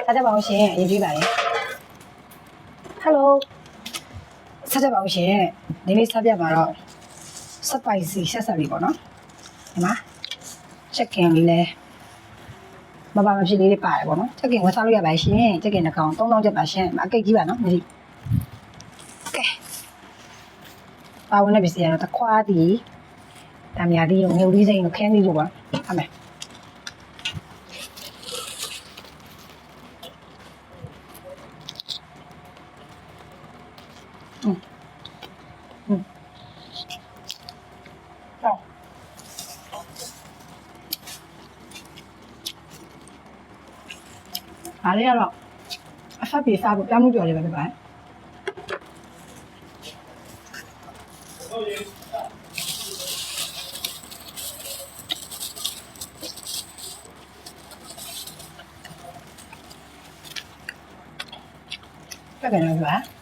စားကြပါအောင်ရှင်ရေးပြီးပါလေ Hello စားကြပါအောင်ရှင်ဒီနေ့စားပြပါတော့ spicy ဆက်ဆက်လေးပေါ့နော်ဒီမှာ chicken လေးလဲမပါမဖြစ်လေးပါတယ်ပေါ့နော် chicken ဝယ်စားလို့ရပါရှင် chicken တစ်ကောင်3000ကျပ်ပါရှင်အကိတ်ကြီးပါနော်ဒီ Okay ပါဝင်တဲ့ပစ္စည်းကတော့တခွားတီတမ်းမြာတီတို့ငုံလေးစိမ့်တို့ခင်းလေးတို့ပါအမေအားလေးကတော့အဖက်ပြေစားဖို့တောင်းမှုကြော်လေးပဲဖြစ်ပါတယ်တက်ကြတယ်ပါ